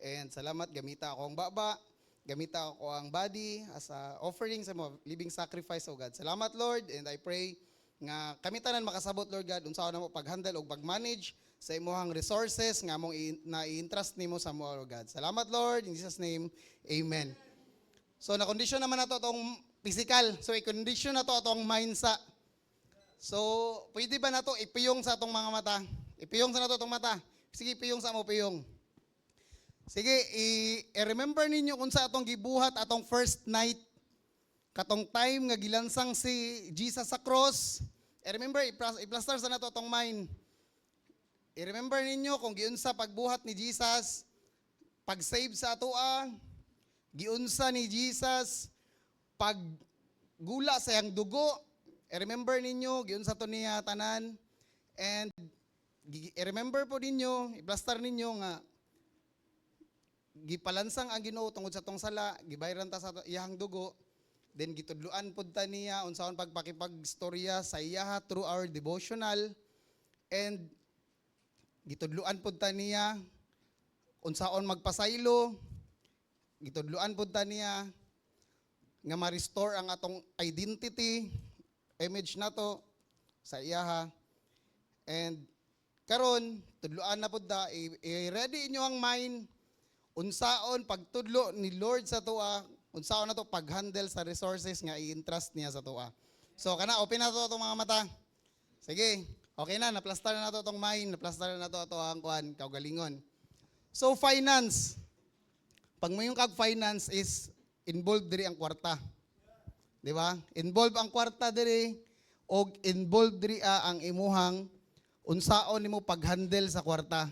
And salamat, gamita ako ang baba, gamita ako ang body as a offering sa mga living sacrifice, O God. Salamat, Lord, and I pray nga kami tanan makasabot, Lord God, unsa na mo pag-handle o pag-manage sa imuhang resources nga mong na-entrust nimo sa mo, Lord God. Salamat, Lord, in Jesus' name, Amen. So, na-condition naman na to itong physical. So, i-condition na to itong mindset. So, pwede ba na to ipiyong sa itong mga mata? Ipiyong sa na to itong mata. Sige, ipiyong sa mo, piyong. Sige, i-remember ninyo kung sa atong gibuhat atong first night, katong time nga gilansang si Jesus sa cross. I-remember, i-plaster sa na to itong mind. I-remember ninyo kung giunsa pagbuhat ni Jesus, pag-save sa atoa, giunsa ni Jesus, paggula sa iyang dugo. I-remember ninyo, giunsa to niya tanan. And i-remember po ninyo, i-plaster ninyo nga, gipalansang ang Ginoo tungod sa tong sala, gibayran ta sa iyang dugo, then gitudluan pud ta niya unsaon pagpakipagstorya sa iya through our devotional, and gitudluan pud ta niya unsaon magpasaylo, gitudluan pud ta niya nga ma-restore ang atong identity, image nato sa iya. And karon tudluan na pud ta, i-ready inyo ang mind unsaon pagtudlo ni Lord sa tuwa, unsaon na to pag-handle sa resources nga i-entrust niya sa tuwa. So kana open na to itong mga mata. Sige, okay na, naplastar na to itong mind, naplastar na to ang kuan, kaugalingon. So finance, pag mayong kag finance is involved diri ang kwarta. Di ba? Involved ang kwarta diri o involved diri ang imuhang unsaon nimo pag-handle sa kwarta.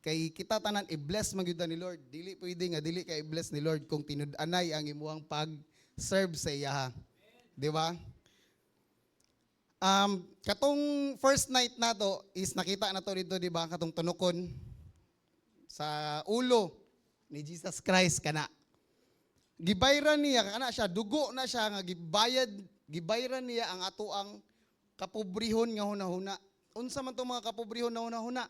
Kay kita tanan i-bless magyud ni Lord. Dili pwede nga dili kay i-bless ni Lord kung tinud-anay ang imuhang pag-serve sa iya. Di ba? Katong first night nato is nakita na to dito, di ba? Katong tunukon sa ulo ni Jesus Christ kana. Gibayran niya kana siya, dugo na siya nga gibayran niya ang atoang kapobrehon nga hunahuna. Unsa man tong mga kapobrehon na hunahuna?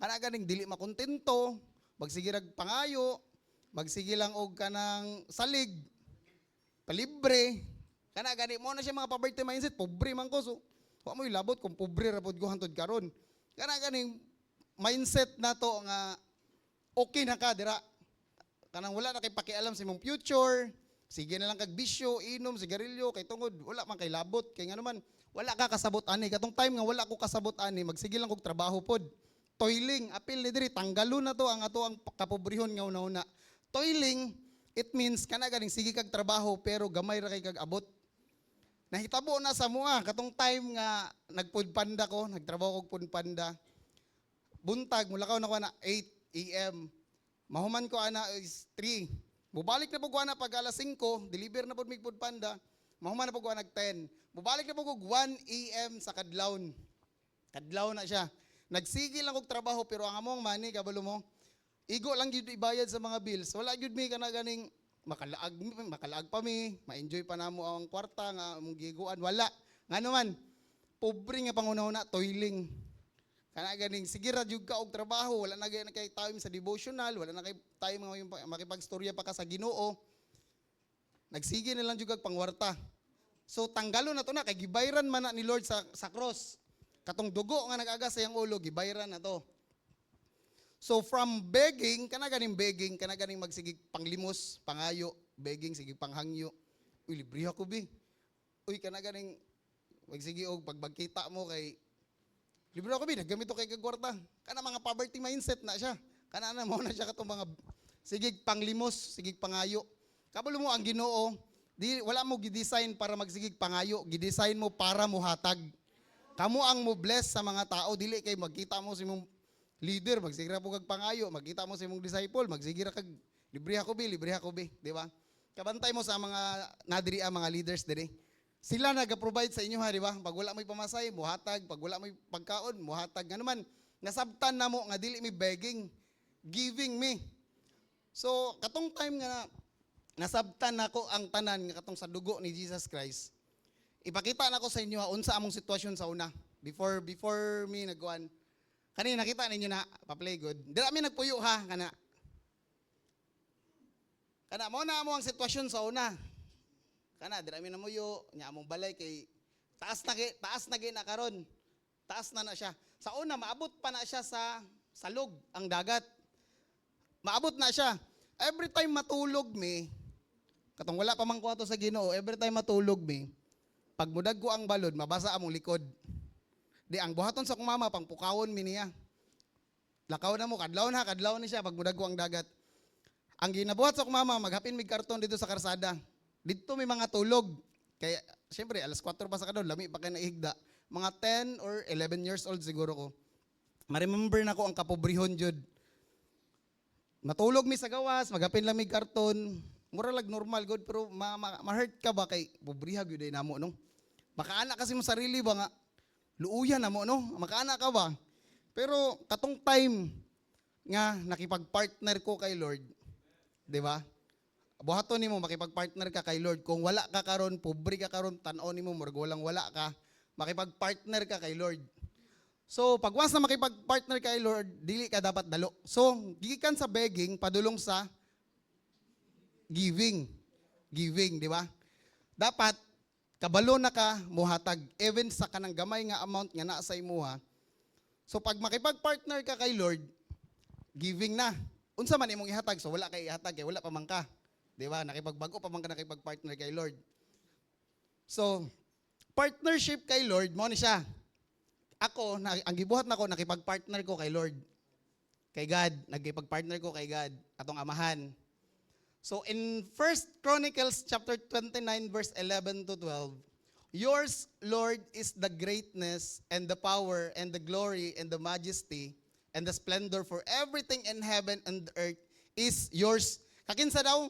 Kana ganing dili makontento, magsige rag pangayo, magsige lang og kanang salig, palibre. Kana gani mo na siya mga poverty mindset, pobre man ko, so wa mo ilabot kung pobre ra pod ko hantod karon. Kana ganing mindset nato nga okay na ka dira. Kanang wala na kay pakialam sa imong future, sige na lang kag bisyo, inom, sigarilyo, kay tungod wala man kay labot, kay nga naman wala ka kasabot ani. Katong time nga wala ko kasabot ani, magsige lang kog trabaho pod. Toiling, apil ni diri, tanggalo na to ang ato ang kapobrehon nga una-una. Toiling, it means kana ganing sige kag trabaho pero gamay ra kay kag abot. Nahitabo na sa mua, katong time nga nagpudpanda ko, nagtrabaho kog pudpanda. Buntag, mulakaw na ko na 8 AM. Mahuman ko ana is 3. Mubalik na po ko ana pag alas 5, deliver na po mig pudpanda. Mahuman na po ko nag 10. Mubalik na po ko 1 AM sa kadlawon. Kadlaw na siya. Nagsige lang kog trabaho pero ang among money kabalo mo, igo lang gyud ibayad sa mga bills. Wala gyud mi kana ganing makalaag pa mi, ma-enjoy pa namo ang kwarta nga among giguan. Wala. Ngano man, pobre nga pangunahuna, toiling. Kana ganing sige ra jud ka og trabaho, wala na kay time sa devotional, wala na kay time nga makipagstorya pa ka sa Ginoo. Nagsige na lang jud kag pangwarta. So tanggalo na to na kay gibayran man na ni Lord sa cross. Katong dugo nga nag-aga sa iyang ulo, gibayran na to. So from begging, kana ganing magsigig panglimos, pangayo, begging, sigig panghangyo. Uy, libre ako bi. Uy, kana ganing magsige og pagbagkita mo kay libre ako bi, naggamit ko kay kagwarta. Kana mga poverty mindset na siya. Kana na mo na siya katong mga sigig panglimos, sigig pangayo. Kabalo mo ang Ginoo, wala mo gi-design para magsigig pangayo, gi-design mo para mo hatag. Kamo ang mo bless sa mga tao, dili kay magkita mo sa imong leader, magsigira po kag pangayo, magkita mo sa imong disciple, magsigira kag libre ako bi, di ba? Kabantay mo sa mga nadiri mga leaders diri. Sila naga-provide sa inyo ha, di ba? Pag wala mo'y pamasay, muhatag, pag wala mo'y pagkaon, muhatag. Nga naman, nasabtan na mo nga dili mi begging, giving me. So, katong time nga nasabtan nako ang tanan nga katong sa dugo ni Jesus Christ. Ipakita na ko sa inyo unsa among sitwasyon sa una. Before me nagkuan. Kanina nakita ninyo na pa-play good. Dira mi nagpuyo ha kana. Kana mo na mo ang sitwasyon sa una. Kana dira mi namuyo, nya among balay kay taas na gina karon. Taas na siya. Sa una maabot pa na siya sa salog ang dagat. Maabot na siya. Every time matulog mi, katong wala pa man ko ato sa Ginoo, every time matulog mi, pag mudag ko ang balod, mabasa among likod. Di ang buhaton sa kong mama, pang pukawon mi niya. Lakaw na mo, kadlaw ni siya pag mudag ko ang dagat. Ang ginabuhat sa kong mama, maghapin mig karton dito sa karsada. Dito may mga tulog. Kaya, siyempre, alas 4 pa sa kadon, lami pa kayo naihigda. Mga 10 or 11 years old siguro ko. Ma-remember na ko ang kapobrihon jud. Matulog mi sa gawas, maghapin lang mig karton. Mura lag normal good, pero ma-hurt ka ba kay pobriha gyud ay namo no? Makaana kasi mo sarili ba nga luuyan namo no? Makaana ka ba? Pero katong time nga nakipag-partner ko kay Lord, 'di ba? Buhaton nimo makipag-partner ka kay Lord. Kung wala ka karon, pobre ka karon, tan-aw nimo murag walang wala ka, makipag-partner ka kay Lord. So, pag once na makipag-partner kay Lord, dili ka dapat dalo. So, gikan sa begging, padulong sa giving. Giving, di ba? Dapat, kabalo na ka, muhatag, even sa kanang gamay nga amount nga naa sa imuha. So, pag makipag-partner ka kay Lord, giving na. Unsa man imong ihatag, so wala kay ihatag, kay wala pa man ka. Di ba? Nakipagbago pa man ka nakipag-partner kay Lord. So, partnership kay Lord, mo ni siya. Ako, ang gibuhat na ko, nakipag-partner ko kay Lord. Kay God, nagkipag-partner ko kay God, atong amahan. So in 1 Chronicles chapter 29 verse 11 to 12, yours, Lord, is the greatness and the power and the glory and the majesty and the splendor, for everything in heaven and earth is yours. Kakinsa daw?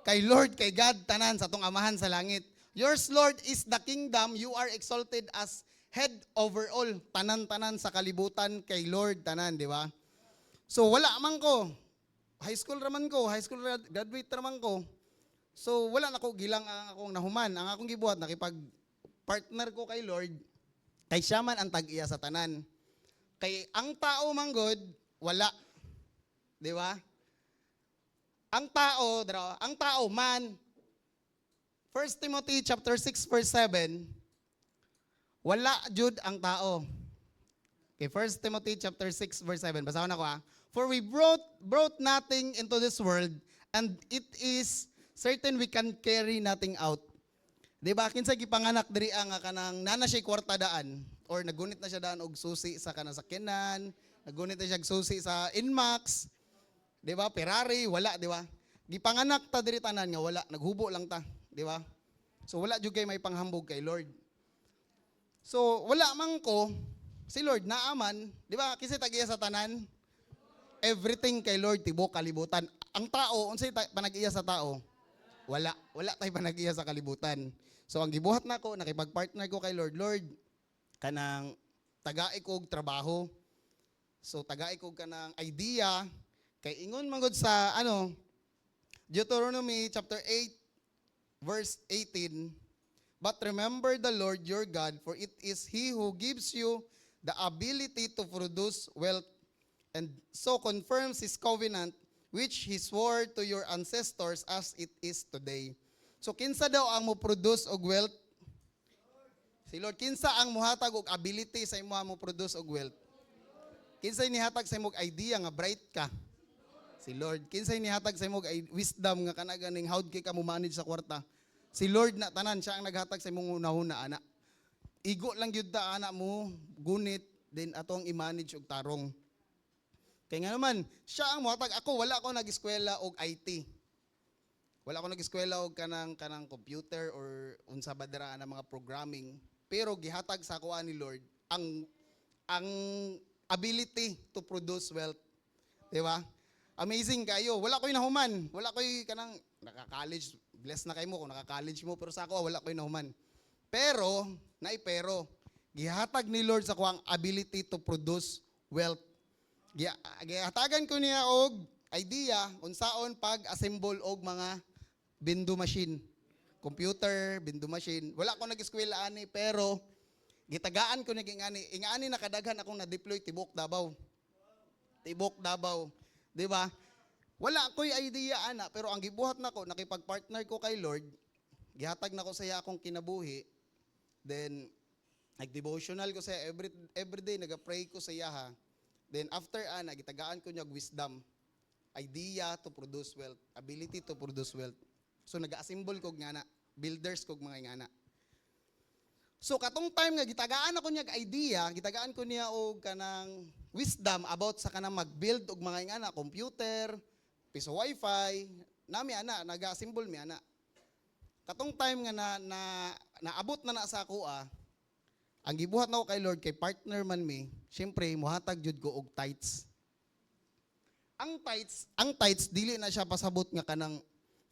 Kay Lord, kay God, tanan sa atong amahan sa langit. Yours, Lord, is the kingdom. You are exalted as head over all, tanan-tanan sa kalibutan kay Lord, tanan, di ba? So, wala man ko. High school graduate raman ko. So, wala na ko gilang ang akong nahuman. Ang akong gibuhat, nakipag-partner ko kay Lord, kay siya man ang tag-iya sa tanan. Kay ang tao man God, wala. Di ba? Ang tao man, 1 Timothy chapter 6 verse 7, wala jud ang tao. Okay, 1 Timothy chapter 6 verse 7. Basahon ako ha. For we brought nothing into this world, and it is certain we can carry nothing out. Di ba? Kinsa gipanganak diri nga kanang nana siya kwarta daan, or nagunit na siya daan og susi sa kanang sakyanan, nagunit na siya og susi sa Inmax. Di ba? Ferrari, wala, di ba? Gipanganak ta diri tanan nga wala, naghubo lang ta, di ba? So wala jud kay may panghambog kay Lord. So, wala man ko, si Lord naaman, di ba, kasi tag-iya sa tanan, everything kay Lord, tibok, kalibutan. Ang tao, unsay panag-iya sa tao? Wala tayo panag-iya sa kalibutan. So, ang gibuhat na ko, nakipag-partner ko kay Lord, kanang tagai ko og trabaho. So, tagai ko kanang idea, kay ingon manggod sa, Deuteronomy chapter 8, verse 18, but remember the Lord your God, for it is He who gives you the ability to produce wealth, and so confirms His covenant, which He swore to your ancestors as it is today. So kinsa daw ang mo produce og wealth? Si Lord. Kinsa ang muhatag og ability sa imo mo produce og wealth? Kinsa nihatag sa imong idea nga bright ka? Si Lord. Kinsa nihatag sa imong wisdom nga kana ganing howd kay ka mo manage sa kwarta? Si Lord na tanan, siya ang naghatag sa imong unahuna, ana. Igo lang yun ta, ana mo, gunit, then atong i-manage og tarong. Kaya nga naman, siya ang muhatag. Ako, wala ako nag-eskwela og IT. Wala ako nag-eskwela og kanang computer or unsa ba dira na mga programming. Pero gihatag sa ako ni Lord ang ability to produce wealth. Di ba? Amazing kayo. Wala ko'y nahuman. Wala ko'y kanang naka-college. Bless na kayo mo kung naka-college mo, pero sa ako, wala ko'y nahuman. Pero, gihatag ni Lord sa ko ang ability to produce wealth. Gihatagan ko niya og idea, unsaon pag-assemble og mga bindo machine. Computer, bindo machine. Wala ko nag-eskwela ani, pero gitagaan ko ni ingani nakadaghan akong na-deploy Tibok Davao. Di ba? Wala ko'y idea ana, pero ang gibuhat nako nakipag-partner ko kay Lord, gihatag nako sa iya akong kinabuhi. Then nag-devotional ko sa iya every day, naga-pray ko sa iya ha. Then after ana gitagaan ko niya wisdom, idea to produce wealth, ability to produce wealth. So naga-assemble kog nga na, builders kog mga nga na. So katong time nga gitagaan ako niya idea, gitagaan ko niya og kanang wisdom about sa kanang mag-build og mga nga na, computer, piso wifi, nami ana, naga-assemble mi ana. Katong time nga naabot na sa ako ang gibuhat nako kay Lord kay partner man mi, syempre muhatag jud ko og tithes. Ang tithes dili na siya pasabot nga kanang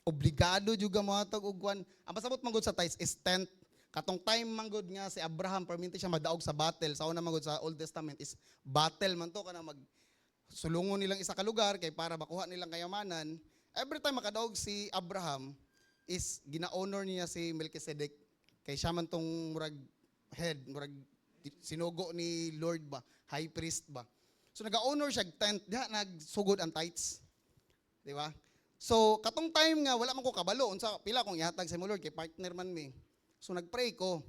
obligado jud nga muhatag og kwan. Ang pasabot man gud sa tithes is tenth. Katong time manggod nga si Abraham perminti siya madaog sa battle. Sa una manggod sa Old Testament is battle man to kanang sulungon nilang isa ka lugar kay para makuha nilang kayamanan. Every time makadaog si Abraham is gina-honor niya si Melchizedek kay siya man tong murag head, murag sinugo ni Lord ba, high priest ba. So naga-honor siya tent, diha nagsugod ang tithes. Di ba? So katong time nga wala man ko kabalo unsa pila kong ihatag sa mo Lord kay partner man mi. So nagpray ko.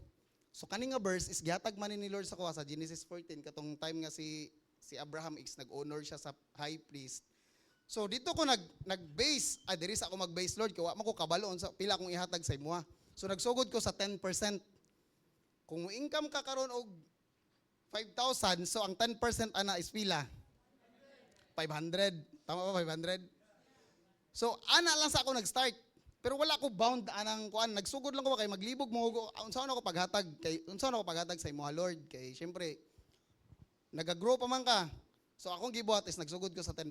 So kani nga verse is gihatag man ni Lord sa kuha sa Genesis 14 katong time nga si Abraham is nag-honor siya sa high priest. So dito ko nag-base, diri sa ako mag-base Lord kay wa man ko kabalo unsa pila kong ihatag sa imo. So nagsugod ko sa 10%. Kung mo income ka karon og 5,000, so ang 10% ana is pila? 500. Tama ba 500? So ana lang sa ako nag-start. Pero wala ko bound anang kuan, nagsugod lang ko kay maglibog mo unsaon ako paghatag sa imo Lord kay syempre nagagrow pa man ka. So akong gibuhat is nagsugod ko sa 10%.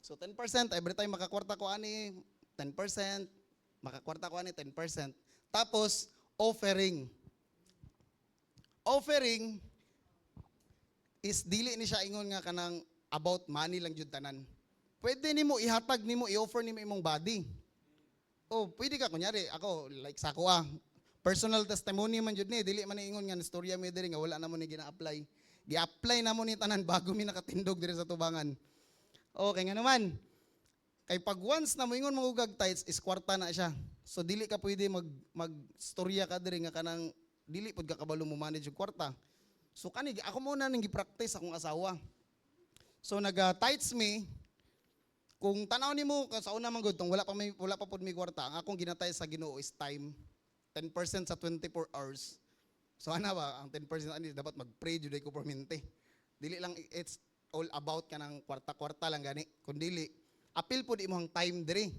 So 10% every time makakwarta ko ani 10%, makakwarta ko ani 10%. Tapos offering. Offering is dili ni siya ingon nga kanang about money lang jud tanan. Pwede nimo ihatag nimo, i-offer nimo imong body. Oh, pwede ka kunyari ako like sa ako personal testimony man jud ni dili man ingon nga istorya mi diri nga wala na mo ni gina-apply. Gi-apply na mo ni tanan bago mi nakatindog diri sa tubangan. Okay nga naman. Kay pag once na mo ingon magugag tithes is kwarta na siya. So dili ka pwede magstorya ka diri nga kanang dili pud ka kabalo mo manage og kwarta. So kani ako muna ning gi-practice akong asawa. So naga-tithes me. Kung tanaw nimo sa una man gud tong wala pa pud mi kwarta, ang akong ginatay sa Ginoo is time. 10% sa 24 hours. So ana ba ang 10% ani dapat mag-pray jud ko permente. Dili lang it's all about kanang kwarta-kwarta lang gani. Kun dili apil pud imong time diri.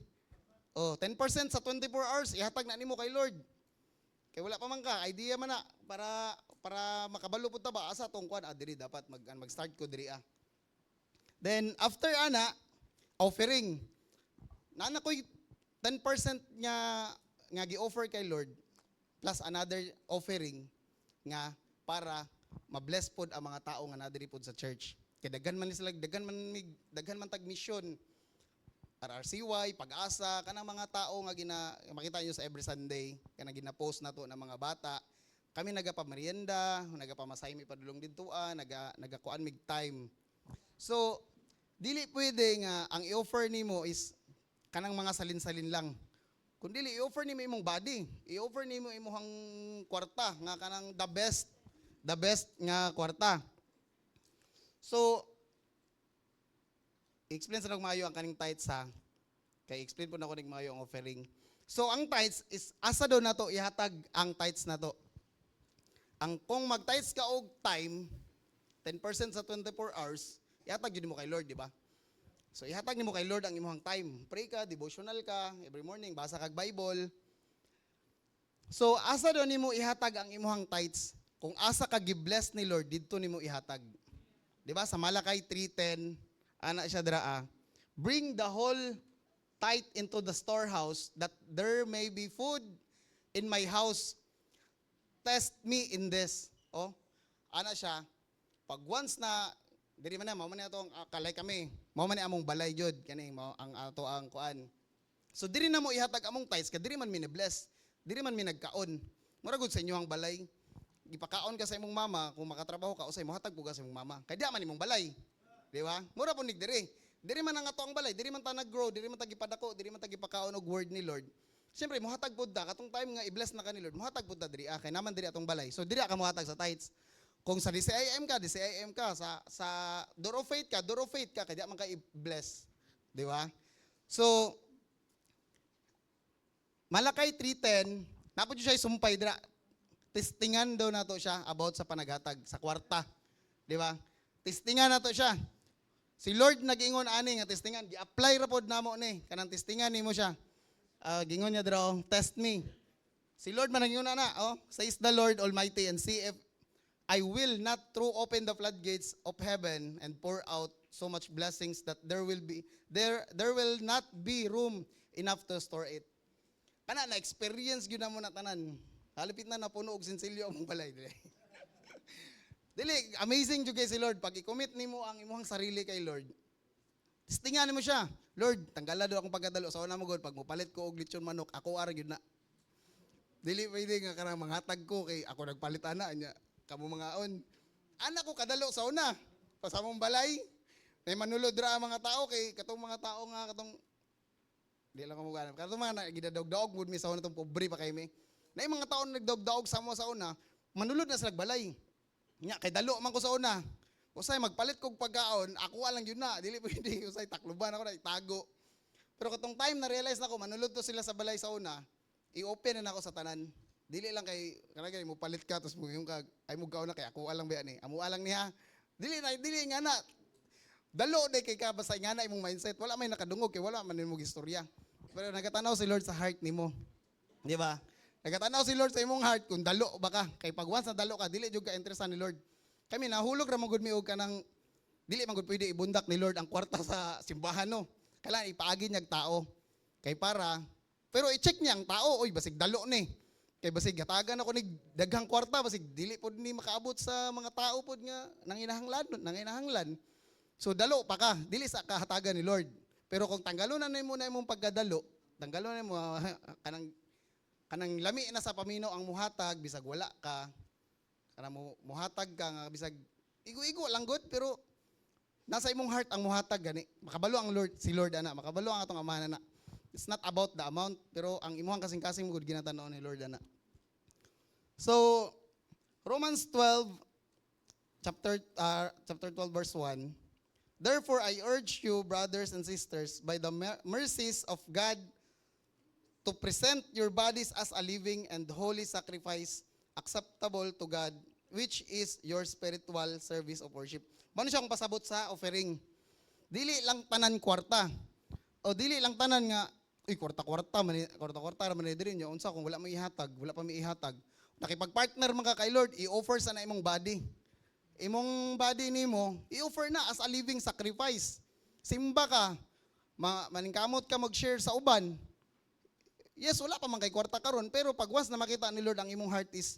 Oh, 10% sa 24 hours ihatag na nimo kay Lord. Kay wala pa man ka idea man na para makabalo pud ta ba asa tong kwan diri dapat mag-start ko diri Then after ana offering. Nana ko'y 10% nga gi-offer kay Lord plus another offering nga para ma-bless pod ang mga tao nga nadiri pod sa church. Kay daghan man tag mission. RRCY, Pag-asa, kanang mga tao nga makita niyo sa every Sunday, kanang gina-post nato ng mga bata. Kami nagapamerienda, nagapamasay mi padulong didtoan, nagakuan mig time. So dili pwede nga ang i-offer nimo is kanang mga salin-salin lang. Kung dili i-offer nimo imong body, i-offer nimo imong kwarta nga kanang the best nga kwarta. So explain sa maayo ang kaning tithes ha. Kay explain po na ko ning maayo ang offering. So ang tithes is asa daw nato ihatag ang tithes nato. Ang kung mag-tithes ka og time 10% sa 24 hours ihatag yun mo kay Lord, di ba? So ihatag nimo kay Lord ang imong time. Pray ka, devotional ka, every morning basa kag Bible. So asa daw nimo ihatag ang imong tithes? Kung asa ka gi-bless ni Lord, didto nimo ihatag. Di ba? Sa Malakay 3:10, ana siya dira bring the whole tithe into the storehouse that there may be food in my house. Test me in this. Oh, ana siya. Pag once na diri man na mao man atong kalay kami. Mao man ni among balay jud kani mao ang ato ang kuan. So diri na mo ihatag among tithes ka diri man mi bless. Diri man mi nagkaon. Mura gud sa inyo ang balay. Gipakaon ka sa imong mama kung makatrabaho ka usay mo hatag po ka sa imong mama. Kay di man imong balay. Di ba? Mura po nig diri. Diri man ang ato ang balay, diri man ta nag-grow, diri man ta gipadako, diri man ta gipakaon og word ni Lord. Siyempre, muhatag pud ta katong time nga i-bless na ka ni Lord, muhatag pud ta diri kay naman diri atong balay. So diri ka muhatag sa tithes. Kung sa DCIM ka, sa Door of Faith ka, kaya man ka i-bless. Di ba? So, Malakay 3:10, napod siya isumpay dira. Testingan daw nato siya about sa panaghatag sa kwarta. Di ba? Testingan nato siya. Si Lord nag-ingon ani nga testingan, gi-apply ra pod namo ni kanang testingan nimo siya. Gingon niya dira, test me. Si Lord man nag-ingon says the Lord Almighty, and see if I will not throw open the floodgates of heaven and pour out so much blessings that there will not be room enough to store it. Kana na experience gyud na mo na tanan. Halipit na napuno og sinsilyo among balay dili. Dili amazing jud kay si Lord pag i-commit nimo ang imong sarili kay Lord. Testingan nimo siya. Lord, tanggala do akong pagkadalo sa una mo gud pag mopalit ko og lechon manok, ako ara gyud na. Dili pwede nga karang manghatag ko kay ako nagpalit ana nya kamo mga on. Anak ko kadalo sa una. Pasamong balay. May manulod ra ang mga tao kay katong mga tao nga katong di lang ko ganap. Katong mga gidadog-daog gud mi sa una tong pobre pa kay mi. Na mga tao nagdog-daog sa mo sa una, manulod na sa balay. Nya kay dalo man ko sa una. Usay magpalit kog pagkaon, ako lang yun na. Dili pwede usay takluban ako na itago. Pero katong time na realize na ko manulod to sila sa balay sa una, i-open na ako sa tanan. Dili lang kay kanagay mo palit ka tapos mo yung kag ay mo gaon na kay ako lang ba ni. Amo lang niya. Dili nga na. Dalo day kay ka basta nga na imong mindset. Wala may nakadungog kay wala man nimo gistorya. Pero nagatanaw si Lord sa heart nimo. Di ba? Nagatanaw si Lord sa imong heart kung dalo ba ka. Kay pag once na dalo ka, dili jud ka interesan ni Lord. Kami nahulog ra man gud mi og kanang dili man gud pwede ibundak ni Lord ang kwarta sa simbahan no. Kailangan ipaagi niyag tao. Kay para pero i-check niya ang tao, oy basig dalo ni. Kay basig gatagan ako ni daghang kwarta, basig dili pod ni makaabot sa mga tao pod nga nanginahanglan. So dalo pa ka, dili sa kahatagan ni Lord. Pero kung tanggalon na nimo na imong pagkadalo, tanggalon na mo kanang lami na sa pamino ang muhatag bisag wala ka. Kanang muhatag ka nga bisag igo-igo lang good pero nasa imong heart ang muhatag gani. Makabalo ang Lord, si Lord ana, makabalo ang atong Ama na. It's not about the amount pero ang imuhang kasing-kasing mo gud ginatanaw ni Lord ana. So Romans 12 chapter 12 verse 1. Therefore I urge you brothers and sisters by the mercies of God to present your bodies as a living and holy sacrifice acceptable to God, which is your spiritual service of worship. Mano siya kung pasabot sa offering. Dili lang tanan kwarta. O dili lang tanan nga, kwarta-kwarta man diri nyo. Unsa kung wala pa may ihatag. Nakipag-partner man ka kay Lord, i-offer sa na imong body. Imong body nimo, i-offer na as a living sacrifice. Simba ka, maningkamot ka mag-share sa uban. Yes, wala pa man kay kwarta karon, pero pag once na makita ni Lord ang imong heart is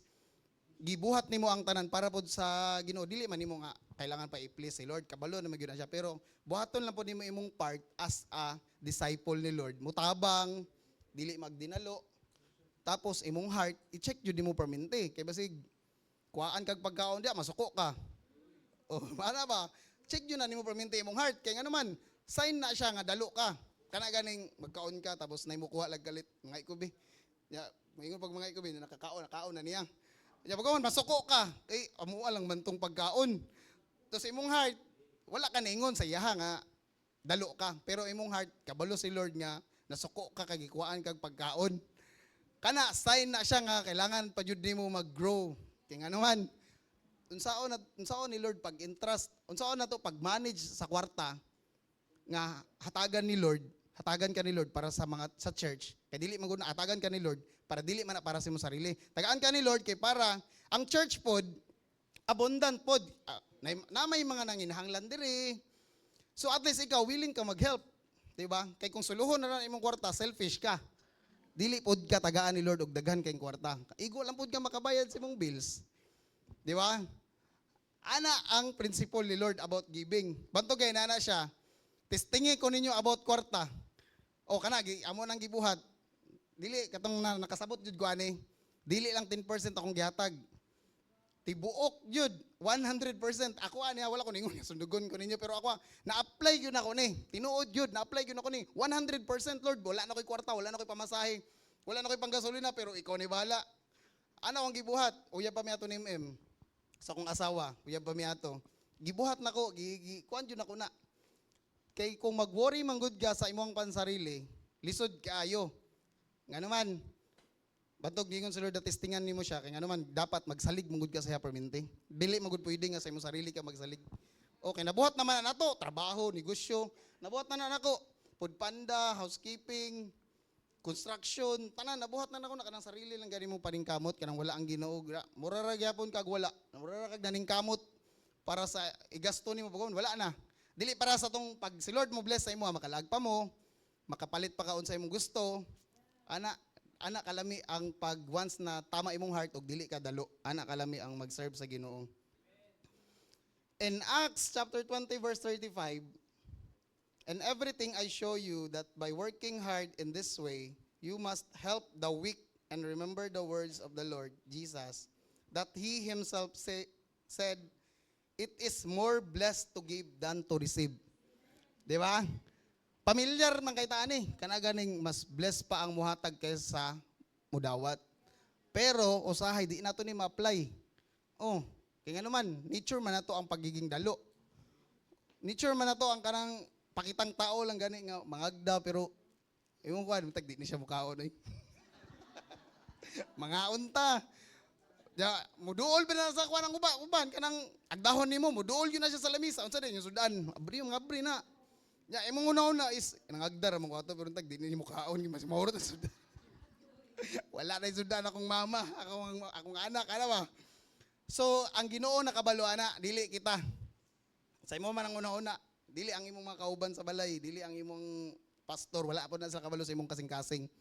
gibuhat nimo ang tanan para pod sa Ginoo, dili man nimo nga kailangan pa i-please si Lord, kabalo na magyud na siya, pero buhaton lang pod nimo imong part as a disciple ni Lord. Mutabang, dili magdinalo. Tapos imong heart, i-check jud nimo permente kay basig kuhaan kag pagkaon dia masuko ka. O mana ba? Check jud na nimo permente imong heart kay nga naman sign na siya nga dalo ka. Kana ganing magkaon ka tapos nay mo kuha lag galit mga ikubi. Ya, moingon pag mga ikubi nakaon na niya. Ya pagkaon masuko ka kay amuha lang man tong pagkaon. Tapos imong heart wala ka ningon sa iyaha nga dalo ka, pero imong heart kabalo si Lord nga nasuko ka kag ikuhaan kag pagkaon. Kana sign na siya nga kailangan pa jud nimo mag-grow. Kay nga naman unsaon ni Lord pag entrust, unsaon na to pag manage sa kwarta nga hatagan ka ni Lord para sa church. Kay dili man gud hatagan ka ni Lord para dili man na para sa imong sarili. Tagaan ka ni Lord kay para ang church pod abundant pod. Na may mga nanginahanglan diri. So at least ikaw willing ka mag-help, di ba? Kay kung suluhon na lang imong kwarta, selfish ka. Dili pod ka tagaan ni Lord og daghan kay kwarta. Igo lang pod ka makabayad sa imong bills. Di ba? Ana ang principle ni Lord about giving. Banto gay na siya. Testingin ko ninyo about kwarta. O kana amo nang gibuhat. Dili katong nakasabot jud ko ani. Dili lang 10% akong gihatag. tibuok jud 100%. Ako ani wala ko ningon sundugon ko ninyo pero ako na-apply gyud ako ni. Tinuod jud na-apply gyud ako ni. 100% Lord, wala na koy kwarta, wala na koy pamasahe, wala na koy panggasolina pero ikaw ni bahala. Ano ang gibuhat? Uyab pa mi ato ni MM. Sa akong asawa, uyab pa mi ato. Gibuhat nako, kuan jud nako na. Kay kung mag-worry man gud ka sa imong pansarili, lisod kaayo. Nga naman, batog gingon sa Lord na testingan nimo siya kay nga naman dapat magsalig mangud ka sa permente. Dili magud pwede nga sa imong sarili ka magsalig. Okay, nabuhat naman na nato, trabaho, negosyo, nabuhat na nako. Food panda, housekeeping, construction, tanan nabuhat na nako na kanang sarili lang gani mo paningkamot kanang wala ang Ginoo. Mura ra gyapon kag wala. Mura ra kag naningkamot para sa igasto nimo pagod wala na. Dili para sa tong pag si Lord mo bless sa imo makalag pa mo, makapalit pa kaon sa imong gusto. Ana kalami ang pag once na tama imong heart og dili ka dalo. Ana kalami ang mag-serve sa Ginoo. In Acts chapter 20 verse 35, and everything I show you that by working hard in this way, you must help the weak and remember the words of the Lord Jesus, that He Himself said, it is more blessed to give than to receive. Di ba? Pamilyar man kay taani, kana ganing mas blessed pa ang muhatag kaysa mudawat. Pero usahay di nato ni ma-apply. Oh, kaya nga naman, nature man nato ang pagiging dalo. Nature man nato ang kanang pakitang tao lang gani nga mangagda pero ewan ko ano tag di ni siya mukaon oy. Mga unta. Ya, muduol ba na sa kuan ang uban kanang agdahon nimo muduol yun na siya sa lamisa unsa din yung sudan abri mga abri na. Ya imong una is nangagdar mo ko ato pero tag di ni mukaon mas maurot ang sudan. Wala na yung sudan akong mama, akong anak ana ba. So ang Ginoo nakabalo ana dili kita. Sa imo man ang una-una dili ang imong mga kauban sa balay, dili ang imong pastor, wala po na sa kabalo sa imong kasing-kasing.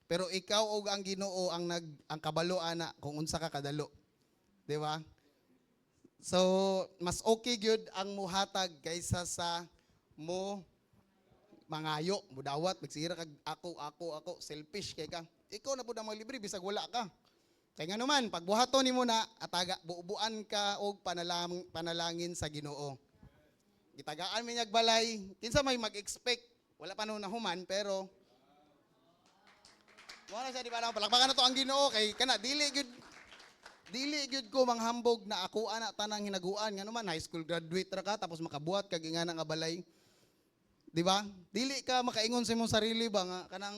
Pero ikaw og ang Ginoo ang ang kabalo ana kung unsa ka kadalo. Di ba? So, mas okay gyud ang muhatag kaysa sa mo mangayo, mudawat, magsira kag ako, selfish kay ka. Ikaw na pud ang maglibre bisag wala ka. Kay nga naman, pagbuhaton nimo na ataga buubuan ka og panalangin sa Ginoo. Gitagaan mi nyag balay, kinsa may mag-expect, wala pa na human pero wala siya di ba lang palakpakan na to ang Ginoo kay kana dili gyud ko manghambog na ako ana tanang hinaguan nga naman high school graduate ra ka tapos makabuhat kag ingana nga balay. Di ba? Dili ka makaingon sa imong sarili ba nga kanang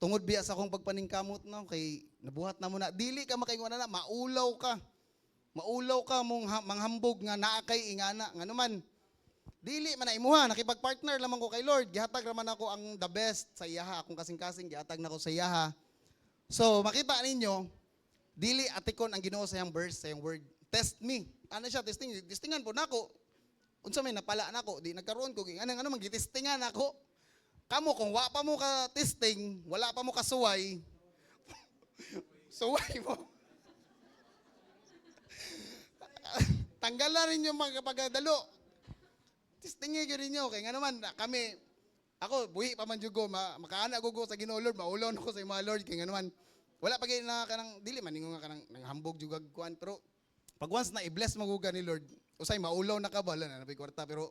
tungod biya sa akong pagpaningkamot no kay nabuhat na mo na dili ka makaingon na maulaw ka. Maulaw ka mong manghambog nga naa kay ingana nga naman. Dili man na imuha, nakipag-partner lamang ko kay Lord. Gihatag raman ako ang the best sa iyaha, akong kasing-kasing gihatag nako sa iyaha. So, makita ninyo, dili atikon ang Ginoo sa iyang verse, sa iyang word. Test me. Ano siya testingan po nako. Unsa may napala nako, di nagkaroon ko ano man gitestingan nako. Kamo kung wa pa mo ka testing, wala pa mo kasuway. Suway mo. Tanggalan ninyo mga pagadalo. Testingi gyud ninyo kay nga naman kami ako buhi pa man jud ko makaana ko sa Ginoo Lord maulaw nako sa imong Lord kay nga naman wala pa gyud na kanang dili man ningo nga kanang nanghambog jud kuan pero pag once na i-bless mo ni Lord usay maulaw na ka bala na napay kwarta pero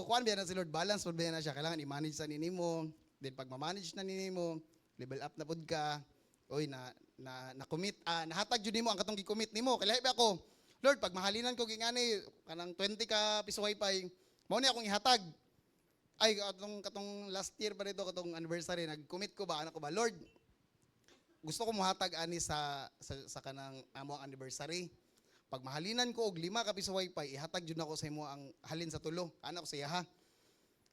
kuan biya na si Lord balance pud biya na siya kailangan i-manage sa ninimo then pag ma-manage na ninimo level up na pud ka oy na commit nahatag jud nimo ang katong gi-commit nimo kay lahi ba ako Lord, pag mahalinan ko gingani kanang 20 ka piso wifi, mao ni akong ihatag. Ay katong last year pa dito katong anniversary nag-commit ko ba anak ko ba Lord. Gusto ko mohatag ani sa kanang amo anniversary. Pag mahalinan ko og 5 ka piso wifi, ihatag jud nako sa imo ang halin sa tulo. Anak ko sa iya ha.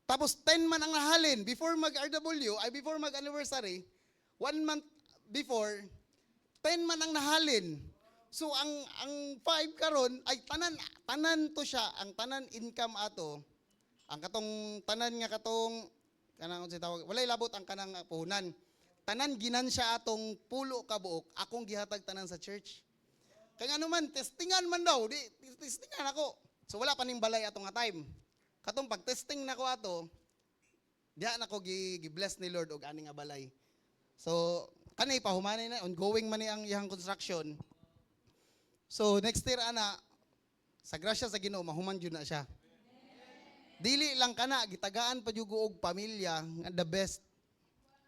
Tapos 10 man ang nahalin before mag-RW, ay before mag-anniversary, 1 month before 10 man ang nahalin. So ang 5 karon ay tanan to siya, ang tanan income ato. Ang katong tanan nga katong kanang unsa tawag, walay labot ang kanang puhunan. Tanan ginansya atong pulo ka buok, akong gihatag tanan sa church. Kaya nga naman testingan man daw, di testingan ako. So wala pa ning balay atong nga time. Katong pag-testing nako ato, diha nako gi-bless ni Lord og ani nga balay. So kanay pahumanay na ongoing man ni ang iyang construction. So next year ana, sa grasya sa Ginoo mahuman jud na siya. Dili lang kana gitagaan pa jud og pamilya nga the best.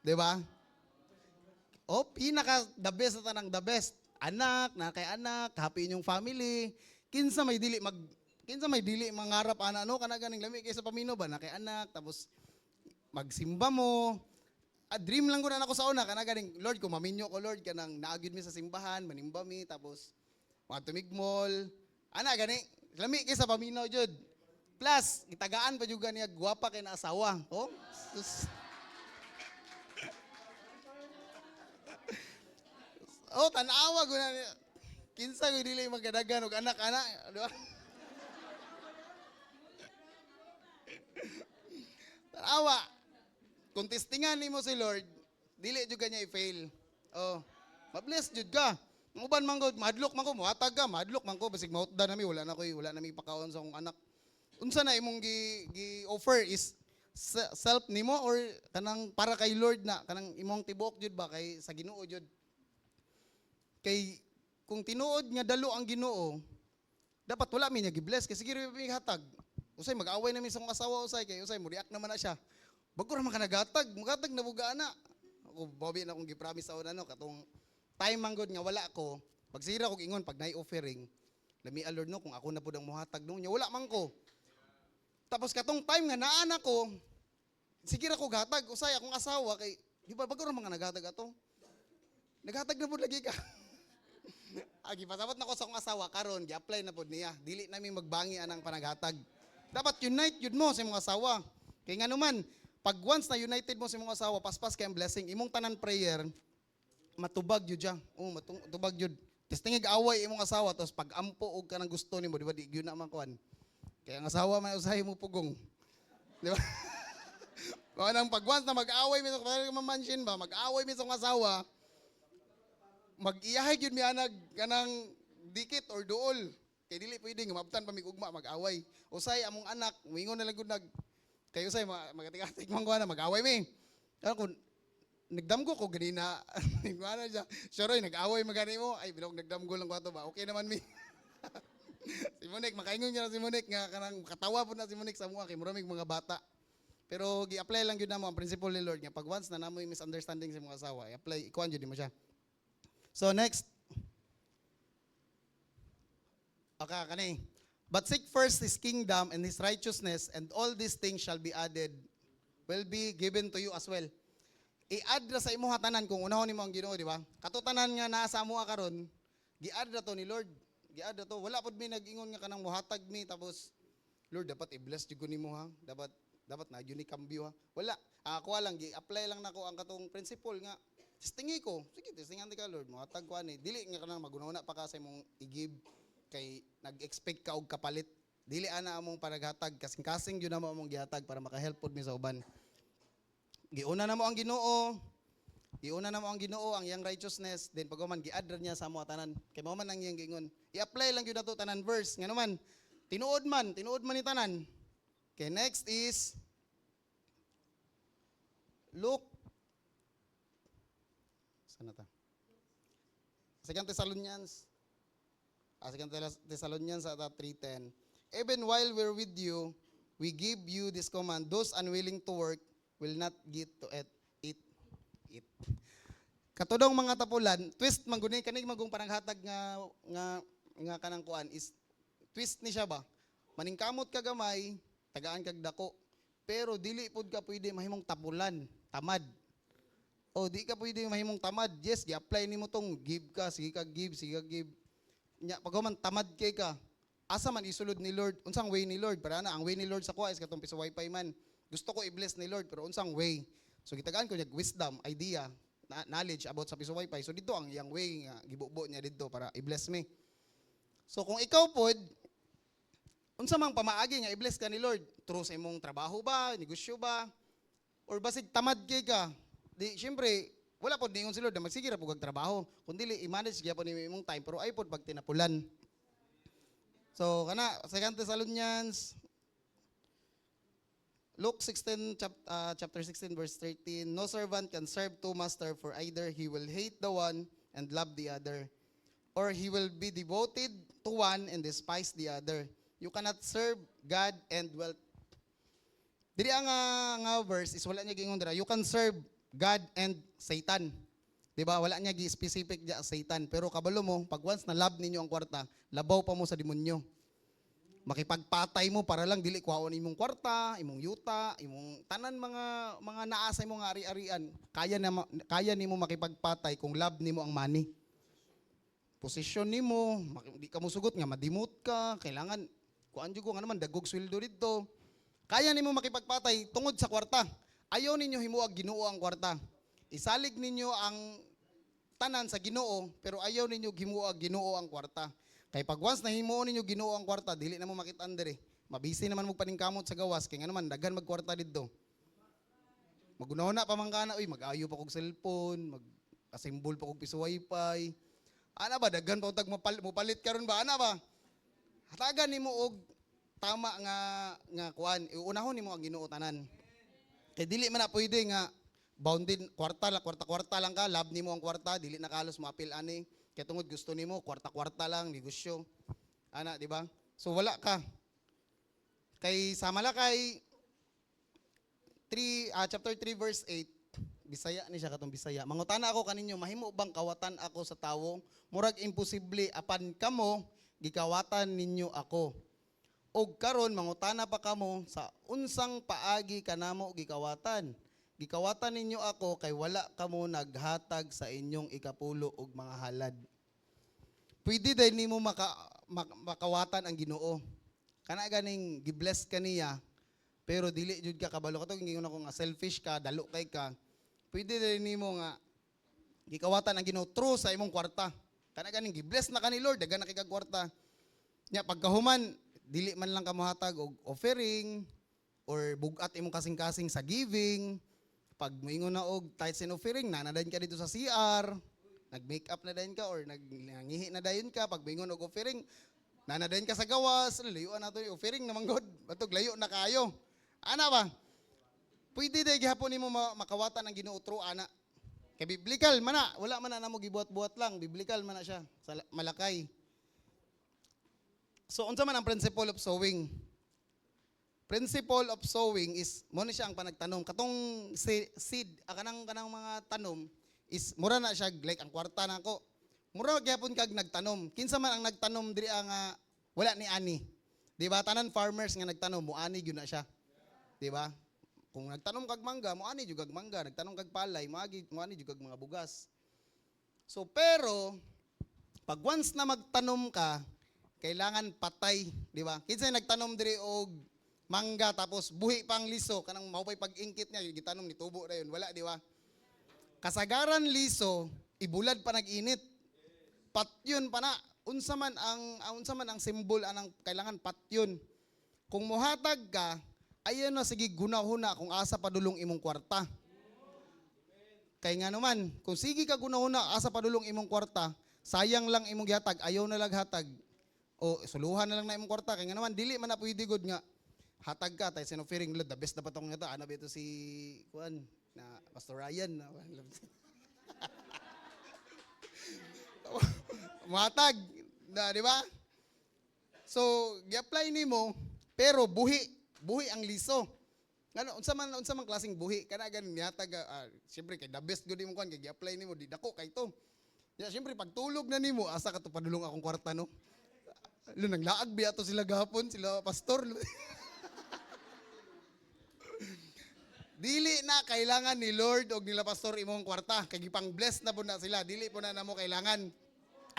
'Di ba? O pinaka the best sa tanang the best. Anak, na kay anak, happy inyong family. Kinsa may dili mangarap ana no kana ganing lami kay sa pamino ba na kay anak tapos magsimba mo. A dream lang ko na ako sa una kana ganing Lord ko maminyo ko Lord kanang naagid mi sa simbahan, manimba mi tapos mga tumigmol. Ana gani lami kay sa paminaw jud. Plus gitagaan pa jud niya gwapa kay na asawa. Oh. Sus. Oh, tanawa ko na niya. Kinsa ko dili magkadagan og anak-anak, di ba? Tanawa. Kung testingan nimo si Lord, dili jud kanya i-fail. Oh, ma-bless jud ka. Ang uban man gud, madlok man ko, muhatag ka, madlok man ko basig mahutda nami wala na mi pakaon sa akong anak. Unsa na imong gi-offer is self nimo or kanang para kay Lord na kanang imong tibuok jud ba kay sa Ginoo jud. Kay kung tinuod nga dalo ang Ginoo, dapat wala mi niya gi-bless kay sige mi hatag. Usay mag-away na mi sa akong asawa usay kay usay mo react naman na siya. Bago ra man ka nagatag, mugatag na buga ana. Ako babi na akong gi-promise sa una no katong time man gud nga wala ko. Pagsira ko ingon pag nay offering, lami Lord no kung ako na pud ang muhatag no nya wala man ko. Tapos katong time nga naa na ko, sige ra ko gatag usay akong asawa kay di ba bago ra man ka nagatag ato. Naghatag na pud lagi ka. Agi pasabot na ko sa akong asawa karon gi-apply na pud niya. Dili nami magbangi anang panaghatag. Dapat unite jud mo sa imong asawa. Kay ngano man, pag once na united mo sa imong asawa, paspas kay ang blessing. Imong tanan prayer matubag jud siya. Oh, matubag jud. Testingig away imong asawa tapos pag ampo og kanang gusto nimo, di ba di gyud na man kuan. Kay ang asawa man usahay mo pugong. Di ba? Kung anang pag once na mag-away mi sa mamansin ba, mag-away mi sa akong asawa, mag-iyahay gyud mi anag kanang dikit or duol. Kay dili pwede nga mabtan pa mig ugma mag-away. Usay among anak, moingon na lang gud kay usay magatik-atik man ko na mag-away mi. Ako nagdamgo ko ganina. Ngano siya. Sure nag-away magani mo. Ay bilog nagdamgo lang ko ato ba. Okay naman mi. Si Monik makaingon niya si Monik nga kanang katawa po na si Monik sa mga kay muramig mga bata. Pero gi-apply lang gyud namo ang principle ni Lord nga pag once na namo yung misunderstanding sa mga asawa, i-apply ikuan gyud mo siya. So next. Okay, kani. But seek first His kingdom and His righteousness, and all these things shall be added, will be given to you as well. I-add ra sa imong hatanan kung unahon nimo ang Ginoo, di ba? Katutanan nga naa sa amoa karon, gi-add ra to ni Lord. Gi-add ra to. Wala pod mi nag-ingon nga kanang muhatag mi tapos Lord dapat i-bless jud ko nimo ha. Dapat na gyud ni kambyo ha. Wala. Ako lang gi-apply lang nako ang katong principle nga testingi ko. Sige, testingan ti ka Lord. Muhatag ko ani. Dili nga kanang magunahuna pa ka sa imong i-give kay nag-expect ka og kapalit. Dili ana among panaghatag kasing-kasing gyud na mo among gihatag para maka-help pod mi sa uban. Giuna na mo ang Ginoo. Giuna na mo ang Ginoo ang iyang righteousness, then paghuman gi-add niya sa mo tanan. Kay mao man ang iyang giingon. I-apply lang gyud nato tanan verse ngano man. Tinuod man ni tanan. Okay, next is Luke. Sana ta? Second Thessalonians. Second Thessalonians 3:10. Even while we're with you, we give you this command: those unwilling to work will not get to eat. Katudong mga tapulan, twist man guni kanig magong pananghatag nga kanang kuan is twist ni siya ba? Maningkamot ka gamay, tagaan kag dako. Pero dili pud ka pwede mahimong tapulan, tamad. O di ka pwede mahimong tamad. Yes, gi-apply nimo tong give ka, sige ka give. Nya paghuman tamad kay ka. Asa man isulod ni Lord? Unsang way ni Lord? Para na ang way ni Lord sa kuha is katong piso wifi man. Gusto ko i-bless ni Lord pero unsang way? So gitagaan ko niya wisdom, idea, knowledge about sa piso wifi. So dito ang iyang way nga gibubo niya dito para i-bless me. So kung ikaw pod unsa mang pamaagi nga i-bless ka ni Lord? Through sa imong trabaho ba, negosyo ba? Or basig tamad kay ka? Di syempre wala pod ningon si Lord na magsige ra pug trabaho. Kundi i-manage gyapon nimo imong time pero ay pod pag tinapulan. So kana 2 Thessalonians Luke 16 chapter 16 verse 13, no servant can serve two masters, for either he will hate the one and love the other, or he will be devoted to one and despise the other. You cannot serve God and wealth. Diri nga verse is wala niya gingon dira. You can serve God and Satan. Diba? Wala niya gi-specific diya Satan. Pero kabalo mo, pag once na love ninyo ang kwarta, labaw pa mo sa demonyo. Makipagpatay mo para lang dili kwaon imong kwarta, imong yuta, imong tanan mga naa sa imong ari-arian. Kaya nimo makipagpatay kung love nimo ang money. Posisyon nimo, di ka mo sugot nga madimot ka, kailangan kuan jud ko nga naman dagog sweldo didto. Kaya nimo makipagpatay tungod sa kwarta. Ayaw ninyo himuag Ginoo ang kwarta. Isalig ninyo ang tanan sa Ginoo, pero ayaw ninyo himuag Ginoo ang kwarta. Kay pag once na himuon ninyo Ginoo ang kwarta, dili na mo makit-an diri. Mabisi naman mo paningkamot sa gawas kay nga naman daghan magkwarta didto. Magunahon na pamangkana, uy, mag-ayo pa kog cellphone, mag-assemble pa kog piso wifi. Ana ba daghan pa utag mopalit karon ba ana ba? Hatagan nimo og tama nga kuan, iunahon nimo ang Ginoo tanan. Kay dili man na pwede nga bounded kwarta lang ka, love nimo ang kwarta, dili na kalos maapil ani. Kaya tungod gusto nimo kwarta lang negosyo. Ana, di ba? So wala ka. Kay sa Malakay chapter 3 verse 8, Bisaya ni siya katong Bisaya. Mangutana ako kaninyo, mahimo bang kawatan ako sa tawo? Murag imposible apan kamo gikawatan ninyo ako. Og karon mangutana pa kamo sa unsang paagi kanamo gikawatan. Gikawatan ninyo ako kay wala kamo naghatag sa inyong ikapulo og mga halad. Pwede din nimo makawatan ang Ginoo. Kana ganing gibless kaniya, pero dili jud ka kabalo katong gingon ako nga selfish ka, dalo kay ka. Pwede din nimo nga gikawatan ang Ginoo true sa imong kwarta. Kana ganing gibless na ka ni Lord, daghan na kay kag kwarta. Nya pagkahuman dili man lang kamo hatag og offering or bugat imong kasing-kasing sa giving. Pag moingon na og tithes and offering, nanadayon ka dito sa CR, nag-makeup na dayon ka or nangihi na dayon ka, pag moingon og offering, nanadayon ka sa gawas, layuan nato yung offering naman god, batog layo na kayo. Ana ba? Pwede day gihapon nimo makawatan ang Ginoo true ana. Kay biblical man na, wala man na namo gibuhat-buhat lang, biblical man na siya sa Malakay. So unsa man ang principle of sowing? Principle of sowing is mo ni siya ang panagtanom. Katong seed, kanang mga tanom is mura na siya like ang kwarta nako. Mura gyapon kag nagtanom. Kinsa man ang nagtanom diri nga wala ni ani. Di ba tanan farmers nga nagtanom mo ani gyud na siya. Di ba? Kung nagtanom kag mangga, mo ani jud kag mangga, nagtanom kag palay, mo ani jud kag mga bugas. So pero pag once na magtanom ka, kailangan patay, di ba? Kinsa nagtanom diri og mangga tapos buhi pang liso kanang maupay pag-ingkit niya yung gitanom ni tubo na yun, wala di ba? Kasagaran liso ibulad pa nag-init, patyon pa na. Unsa man ang symbol anang kailangan patyon. Kung mohatag ka, ayon na sige gunahuna kung asa padulong imong kwarta. Kay nga naman kung sige ka gunahuna asa padulong imong kwarta, sayang lang imong gihatag, ayaw na lang hatag o suluhan na lang na imong kwarta. Kay nga naman dili man na pwede gud nga hatag ka tayo sinofering Lord, the best na patong nito. Ano ba ito si Kuan na Pastor Ryan na matag na, di ba? So, gi-apply nimo pero buhi ang liso. Ngano unsa man klaseng buhi kana ganin nihatag syempre kay the best gud imong kuan kay gi-apply nimo di dako kay to. Ya syempre pag tulog na nimo asa ka to padulong akong kwarta no. Naglaag biya to sila gahapon, sila pastor. Dili na kailangan ni Lord o nila pastor imong kwarta. Kay gipang bless na po na sila. Dili po na namo kailangan.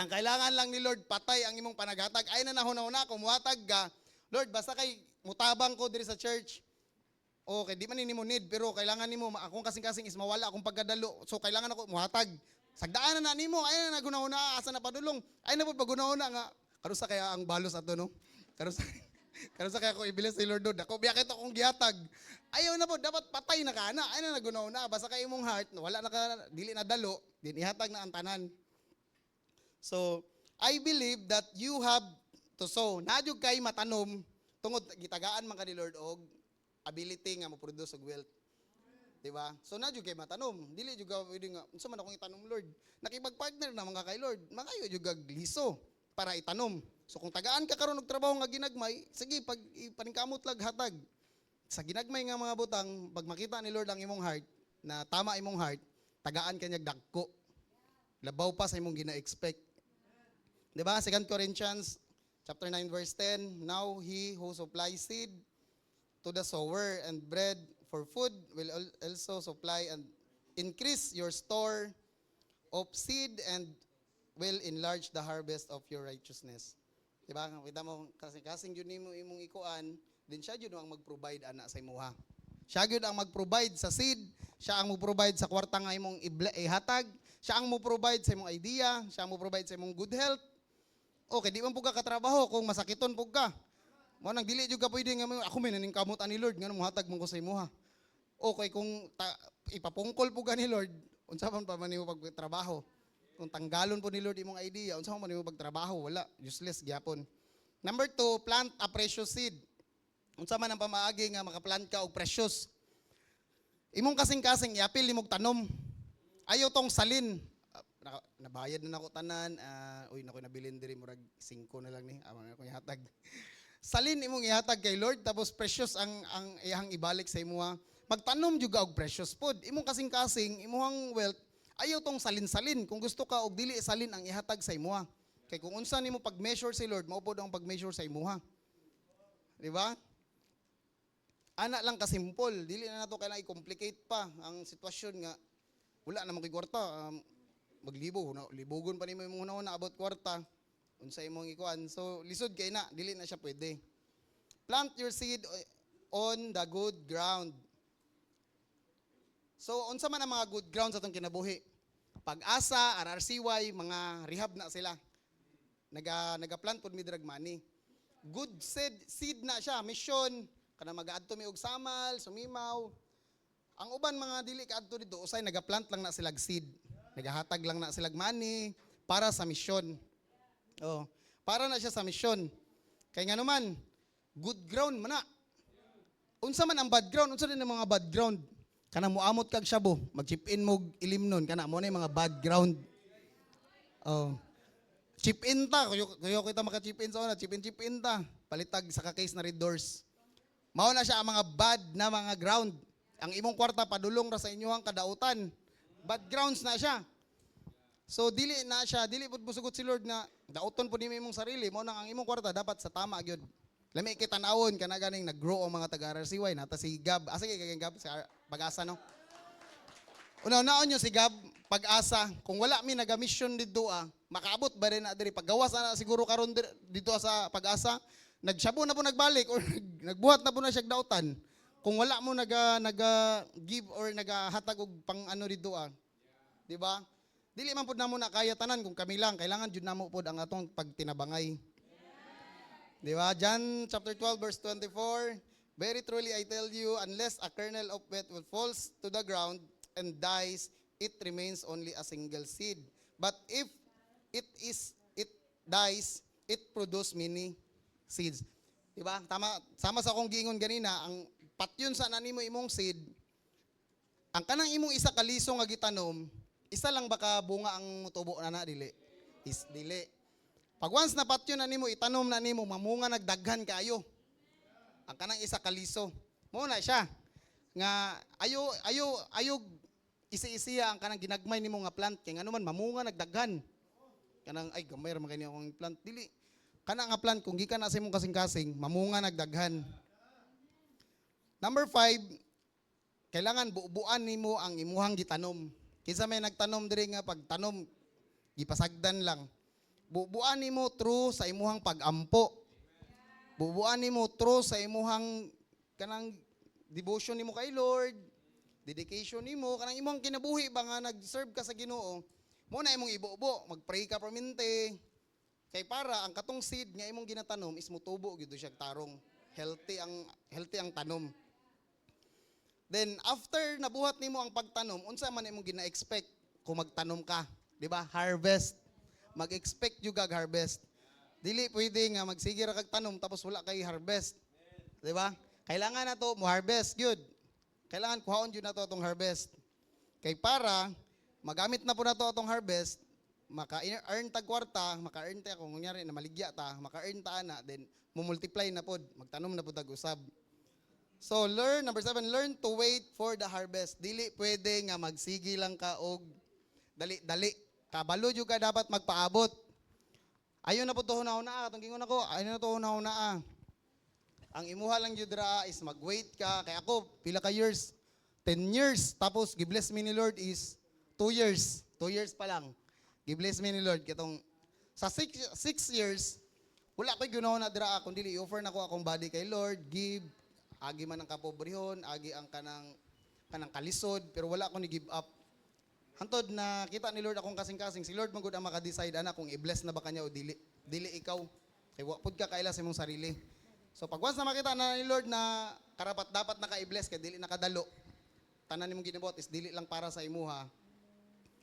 Ang kailangan lang ni Lord, patay ang imong panaghatag. Ay na nahuna-huna, kung muhatag ka, Lord, basta kay mutabang ko diri sa church. O kay di man nimo need, pero kailangan nimo, akong kasing-kasing is mawala akong pagkadalo. So kailangan ako muhatag. Sagdaan na nimo, ay na nagunahuna, asa na padulong. Ay na po pagunahuna nga. Karusa kaya ang balos ato no? Karusa kaya ko ibilis si Lord doon. Ako biya kito kong gihatag. Ayaw na po, dapat patay na ka na. Ay na nagunahuna, basta kay imong heart, wala na ka, dili na dalo, din ihatag na ang tanan. So, I believe that you have to sow. Nadyog kay matanom, tungod gitagaan man ka ni Lord og ability nga mo-produce og wealth. Di ba? So na jud kay matanom. Dili jud ka pwede nga unsa man akong itanom Lord. Nakipag-partner na mga kay Lord. Makayo jud kag liso para itanom. So kung tagaan ka karon og trabaho nga ginagmay, sige pag ipaningkamot lag hatag. Sa ginagmay nga mga butang, pag makita ni Lord ang imong heart na tama imong heart, tagaan kanyag dagko. Labaw pa sa imong gina-expect. Di ba? 2 Corinthians chapter 9 verse 10, now he who supplies seed to the sower and bread for food will also supply and increase your store of seed and will enlarge the harvest of your righteousness. Diba? Kita mo, kasing yun nimo imong ikuan, din siya yun ang mag-provide ana sa imuha. Siya yun ang mag-provide sa seed, siya ang mag-provide sa kwarta nga imong ihatag, siya ang mag-provide sa imong idea, siya ang mag-provide sa imong good health. Okay, di man po ka katrabaho kung masakiton po ka. Mo nang dili jud ka pwede nga ako may naningkamot ani Lord nga muhatag man ko sa imuha. Okay kung ipapungkol po ka ni Lord, unsa man pa man nimo pagtrabaho. Kung tanggalon po ni Lord imong idea, unsa man nimo pagtrabaho, wala, useless gyapon. Number 2, plant a precious seed. Unsa man ang pamaagi nga makaplant ka og precious. Imong kasing-kasing iapil nimog tanom. Ayaw tong salin. Nabayad na nako tanan. Uy, nakoy nabilin diri murag 5 na lang ni. Amang ako ihatag. Salin imong ihatag kay Lord tapos precious ang iyang ibalik sa imuha. Magtanom jud og precious food. Imong kasing-kasing imuhang wealth ayaw tong salin-salin. Kung gusto ka og dili salin ang ihatag sa imuha. Kay kung unsa nimo pag-measure si Lord, mao pod ang pag-measure sa imuha. Di ba? Ana lang ka simple. Dili na nato kailangan i-complicate pa ang sitwasyon nga wala na mo kay kwarta. Maglibo, libogon pa nimo imong una about kwarta. Unsa imong ikuan. So lisod kay na, dili na siya pwede. Plant your seed on the good ground. So, unsa man ang mga good ground sa itong kinabuhi? Pag-asa, RRCY, mga rehab na sila. Nagaplant po mi drug money. Good seed na siya, mission, kana mag-aadto mi og samal, sumimaw. Ang uban mga dili kaadto dito, usay nagaplant lang na silag seed. Nagahatag lang na silag money para sa mission. Oh, para na siya sa mission. Kay nga naman, good ground man na. Unsa man ang bad ground? Unsa din ang mga bad ground? Kana muamot kag shabu, mag-chip in mo ilim nun, kana mo na yung mga bad ground. Oh. Chip in ta, kuyo kita maka-chip in sa una, chip in ta. Palitag sa ka-case na red doors. Mao na siya ang mga bad na mga ground. Ang imong kwarta padulong ra sa inyohang kadautan. Bad grounds na siya. So dili na siya, dili pud busugot si Lord nga dauton pud nimo imong sarili, mao nang ang imong kwarta dapat sa tama gyud. Lami kita nawon kana ganing nag-grow ang mga taga-RCY nata si Gab. Asa kay Gab sa Pag-asa no. Una-unaon nyo si Gab, Pag-asa. Kung wala mi naga-mission dito makaabot ba rin na diri paggawas na siguro karon dito sa Pag-asa. Nagsabo na po nagbalik or nagbuhat na po na siya dautan. Kung wala mo naga-give or nagahatag og pang ano dito Di ba? Dili man pud namo na kaya tanan kung kami lang kailangan jud namo pud ang atong pagtinabangay. Di ba? John chapter 12 verse 24. Very truly I tell you, unless a kernel of wheat will falls to the ground and dies, it remains only a single seed. But if it dies, it produce many seeds. Diba? Tama, sama sa akong giingon ganina, ang patyon sa nanimo imong seed, ang kanang imong isa kaliso nga gitanom, isa lang baka bunga ang mutubo na dili? Is dili. Pag once na patyon na nimo, itanom na nimo, mamunga nagdaghan kayo. Ang kanang isa kaliso. Mo na siya. Nga ayo isi-isiya ang kanang ginagmay nimo nga plant kay ngano man mamunga nagdaghan. Kanang ay gamay ra man kani akong plant dili. Kana nga plant kung gikan na sa imong kasing-kasing mamunga nagdaghan. Number 5, kailangan buuan nimo ang imuhang gitanom. Kinsa may nagtanom diri nga pagtanom gipasagdan lang. Buuan nimo through sa imuhang pag-ampo. Bubuan nimo true sa imuhang kanang devotion nimo kay Lord, dedication nimo kanang imong kinabuhi ba nga nag-serve ka sa Ginoo. Mo na imong ibubo, mag-pray ka permente. Kay para ang katong seed nga imong ginatanom is mutubo gyud siya tarong. Healthy ang tanom. Then after nabuhat nimo ang pagtanom, unsa man imong gina-expect kung magtanom ka, di ba? Harvest. Mag-expect jud kag harvest. Dili pwede nga magsige ra kag tanom tapos wala kay harvest. Di ba? Kailangan na to mo harvest good. kailangan kuhaon jud nato atong harvest. Kay para magamit na po nato atong harvest, maka-earn tag kwarta, maka-earn ta kung kunyari na maligya ta, maka-earn ta ana, then mumultiply na pod, magtanom na pod tag usab. So number 7, learn to wait for the harvest. Dili pwede nga magsigi lang ka og dali. Kabalo jud ka dapat magpaabot. Ayon na po to hunahuna, atong gingon ako, ayon na to hunahuna. Ang imuha lang jud ra is mag-wait ka. Kay ako, pila ka years? 10 years. Tapos, gibless me ni Lord is 2 years. 2 years pa lang. Gibless me ni Lord. Kitong, sa 6 years, wala ko'y ginahon na dira akong dili. I-offer na ko akong body kay Lord. Give. Agi man ang kapobrehon. Agi ang kanang kalisod. Pero wala ko ni give up. Hantod na kita ni Lord akong kasing-kasing. Si Lord magud ang maka-decide ana kung i-bless na ba kanya o dili. Dili ikaw. Kay wapod ka kaila sa imong sarili. So pag once na makita na ni Lord na karapat dapat naka-i-bless kay dili nakadalo. Tanan nimong ginabuhat is dili lang para sa imuha.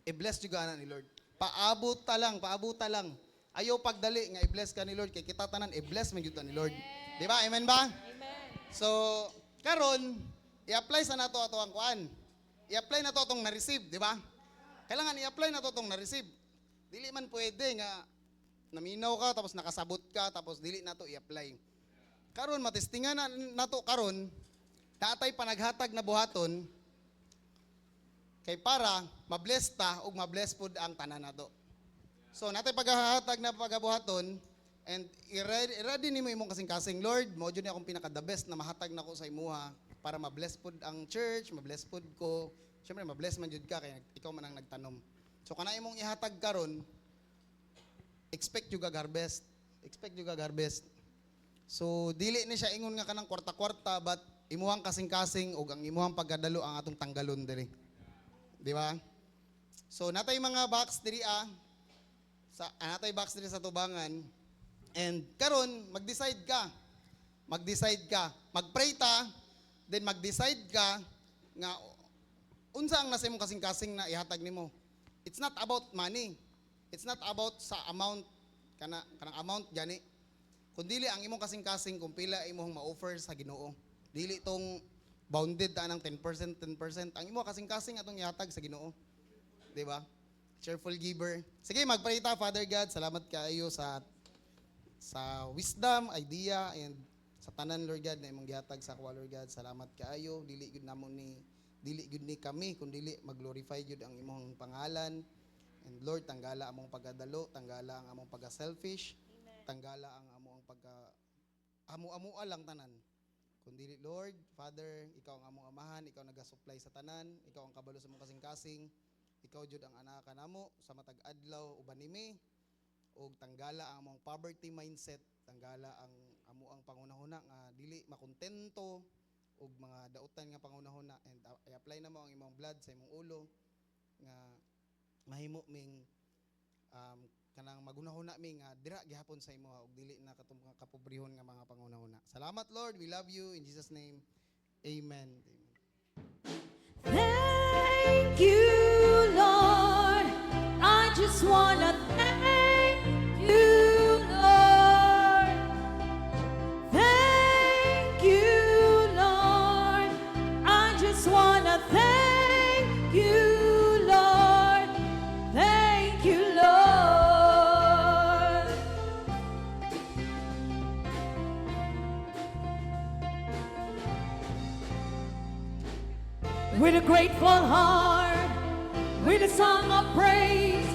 I-bless jud ana ni Lord. Paabot ta lang. Ayaw pagdali nga i-bless ka ni Lord kay kita tanan i-bless man gyud ta ni Lord. Di ba? Amen ba? Amen. So karon i-apply sa nato ato ang kuan. I-apply na to atong na-receive, di ba? Kailangan i-apply na to atong na-receive. Dili man pwede nga naminaw ka tapos nakasabot ka tapos dili na to i-apply. Karon matestingan na to karon natay panaghatag na buhaton kay para mabless ta ug mabless pud ang tanan nato. So natay paghahatag na pagabuhaton and i-ready nimo imong kasing-kasing. Lord, mao jud ni akong pinaka the best na mahatag nako sa imuha para mabless pud ang church, mabless pud ko. Siyempre, mabless man jud ka kaya ikaw man ang nagtanom. So kana imong ihatag karon, expect you gag-harvest. Expect you gag-harvest. So dili ni siya ingon nga kanang kwarta-kwarta but imuhang kasing-kasing ug ang imuhang pagkadalo ang atong tanggalon diri. Di ba? So natay mga box diri natay box diri sa tubangan. And karon mag-decide ka. Mag-pray ta, then mag-decide ka nga unsa ang nasa imong kasing-kasing na ihatag nimo. It's not about money. It's not about sa amount kanang amount gani. Kundi ang imong kasing-kasing kung pila imong ma-offer sa Ginoo. Dili tong bounded ta ng 10%. Ang imong kasing-kasing atong ihatag sa Ginoo. Di ba? Cheerful giver. Sige, mag-pray ta, Father God. Salamat kaayo sa wisdom, idea, and sa tanan, Lord God, na imong gihatag sa akwa, Lord God. Salamat kaayo. Dili gud ni kami, kung dili mag-glorify jud ang imong pangalan. And Lord, tanggala among pagkadalo, tanggala ang among pagka-selfish, tanggala ang among amu-amua lang tanan. Kundi Lord, Father, ikaw ang among amahan, ikaw naga-supply sa tanan, ikaw ang kabalo sa among kasing-kasing, ikaw jud ang anak kanamo sa matag adlaw uban nimi, ug tanggala ang among poverty mindset, tanggala ang amuang pangunahuna nga dili makontento ug mga dautan nga pangunahuna, and i-apply na mo ang imong blood sa imong ulo nga mahimo ming kanang magunahuna mi nga dira gihapon sa imo ug dili na katong kapobrehon nga mga pangunahuna. Salamat Lord, we love you in Jesus name. Amen. Thank you, Lord. I just wanna thank you, Lord. Thank you, Lord. I just wanna thank you, Lord. Thank you, Lord. With a grateful heart, with a song of praise,